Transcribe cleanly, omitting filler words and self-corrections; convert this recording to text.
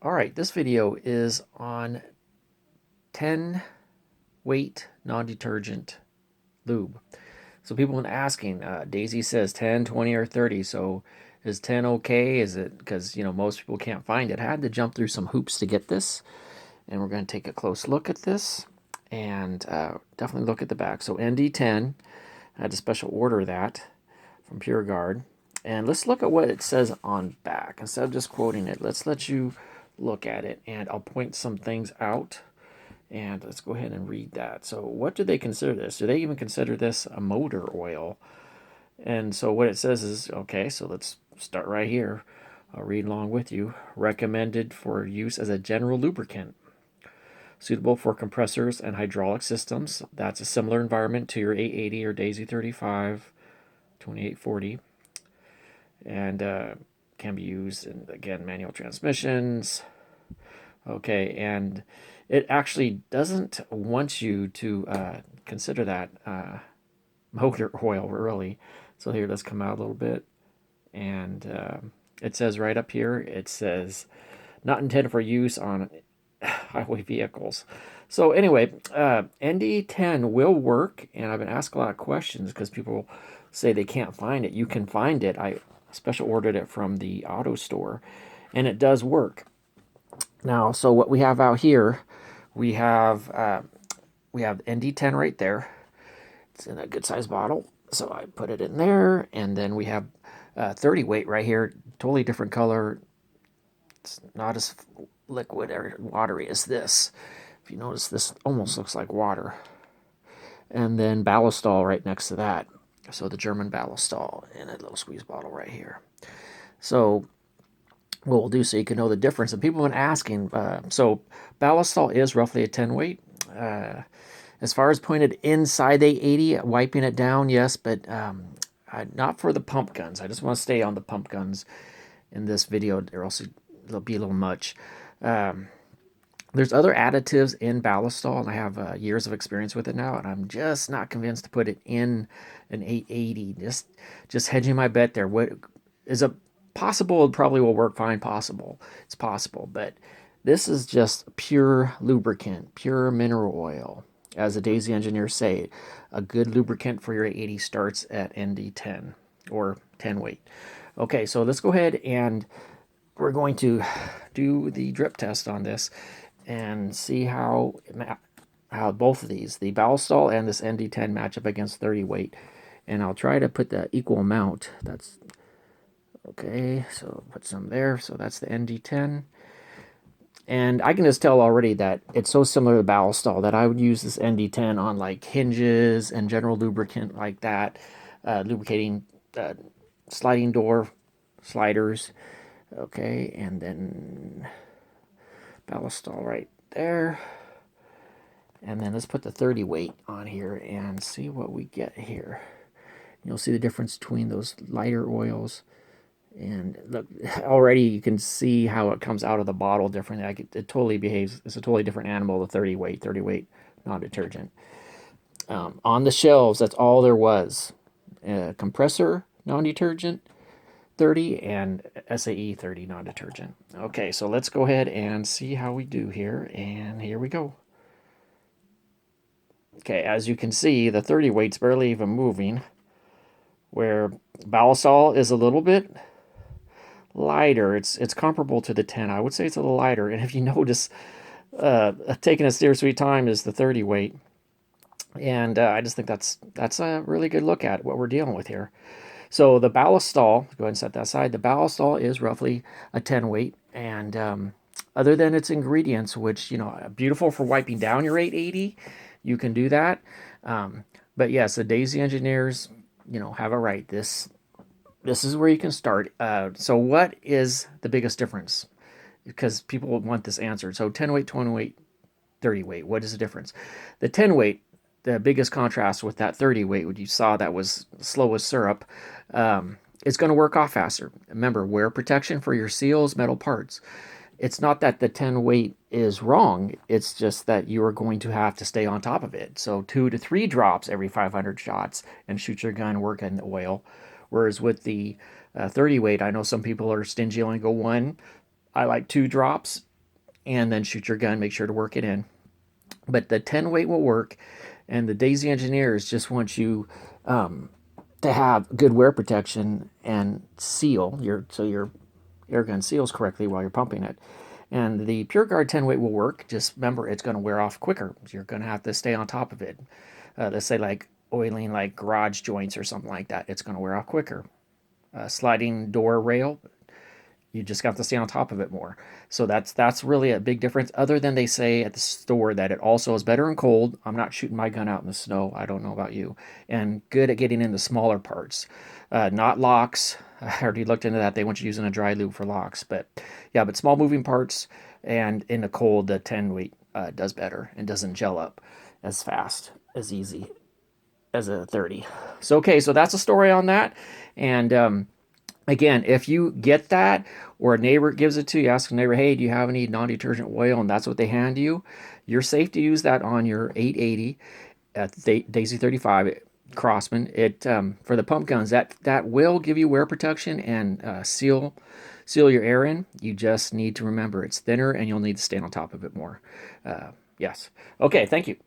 All right, this video is on 10 weight non-detergent lube. So people have been asking, Daisy says 10, 20, or 30. So is 10 okay? Is it because, most people can't find it? I had to jump through some hoops to get this. And we're going to take a close look at this and definitely look at the back. So ND10, I had to special order that from Pure Guard. And let's look at what it says on back. Instead of just quoting it, let's let you look at it. And I'll point some things out. And let's go ahead and read that. So what do they consider this? Do they even consider this a motor oil? And so what it says is, okay, so let's start right here. I'll read along with you. Recommended for use as a general lubricant. Suitable for compressors and hydraulic systems. That's a similar environment to your 880 or Daisy 35, 2840. And can be used in, again, manual transmissions. Okay, and it actually doesn't want you to consider that motor oil, really. So here, let's come out a little bit. And it says right up here, it says, not intended for use on highway vehicles. So anyway, ND10 will work, and I've been asked a lot of questions because people say they can't find it. You can find it. I special ordered it from the auto store, and it does work. Now, so what we have out here, we have ND10 right there. It's in a good size bottle, so I put it in there, and then we have 30 weight right here, totally different color. It's not as liquid or watery as this. If you notice, this almost looks like water. And then Ballistol right next to that. So the German Ballistol in a little squeeze bottle right here. So what we'll do so you can know the difference. And people have been asking, so Ballistol is roughly a 10 weight. As far as pointed inside the 80, wiping it down, yes, but not for the pump guns. I just want to stay on the pump guns in this video, or else it'll be a little much. There's other additives in Ballistol, and I have years of experience with it now, and I'm just not convinced to put it in an 880. Just hedging my bet there. What is a possible? It probably will work fine. Possible. It's possible, but this is just pure lubricant, pure mineral oil. As the Daisy engineers say, a good lubricant for your 880 starts at ND10 or 10 weight. Okay, so let's go ahead and we're going to do the drip test on this and see how both of these, the Ballistol and this ND10, match up against 30 weight. And I'll try to put the equal amount. That's okay, so put some there. So that's the ND10. And I can just tell already that it's so similar to Ballistol that I would use this ND10 on like hinges and general lubricant like that, lubricating sliding door sliders. Okay, and then Ballistol right there. And then let's put the 30 weight on here and see what we get here. You'll see the difference between those lighter oils. And look, already you can see how it comes out of the bottle differently. Like it totally behaves. It's a totally different animal, the 30 weight non-detergent. On the shelves, that's all there was. Compressor non-detergent 30 and SAE 30 non-detergent. Okay, so let's go ahead and see how we do here. And here we go. Okay, as you can see, the 30 weight's barely even moving, where Ballistol is a little bit lighter. It's comparable to the 10. I would say it's a little lighter. And if you notice, taking a steer sweet time is the 30 weight. And I just think that's a really good look at what we're dealing with here. So the Ballistol, go ahead and set that aside. The Ballistol is roughly a 10 weight. And other than its ingredients, which, beautiful for wiping down your 880, you can do that. But yes, the Daisy engineers, have it right. This is where you can start. So what is the biggest difference? Because people want this answered. So 10 weight, 20 weight, 30 weight. What is the difference? The 10 weight, the biggest contrast with that 30 weight, what you saw that was slow as syrup, it's going to work off faster. Remember, wear protection for your seals, metal parts. It's not that the 10 weight is wrong. It's just that you are going to have to stay on top of it. So 2 to 3 drops every 500 shots and shoot your gun, work in the oil. Whereas with the 30 weight, I know some people are stingy, only go 1. I like 2 drops and then shoot your gun. Make sure to work it in. But the 10 weight will work, and the Daisy engineers just want you to have good wear protection and seal so your air gun seals correctly while you're pumping it. And the Pure Guard 10 weight will work. Just remember, it's going to wear off quicker. You're going to have to stay on top of it. Let's say like oiling like garage joints or something like that. It's going to wear off quicker. Sliding door rail, you just got to stay on top of it more. So that's really a big difference. Other than they say at the store that it also is better in cold. I'm not shooting my gun out in the snow. I don't know about you. And good at getting in the smaller parts, not locks. I already looked into that. They want you using a dry lube for locks, but yeah, but small moving parts and in the cold, the 10 weight does better and doesn't gel up as fast, as easy as a 30. So okay, so that's a story on that, and again, if you get that or a neighbor gives it to you, ask a neighbor, hey, do you have any non-detergent oil? And that's what they hand you. You're safe to use that on your 880 at Daisy 35 Crossman. It for the pump guns that will give you wear protection and seal your air in. You just need to remember it's thinner and you'll need to stay on top of it more. Yes. Okay. Thank you.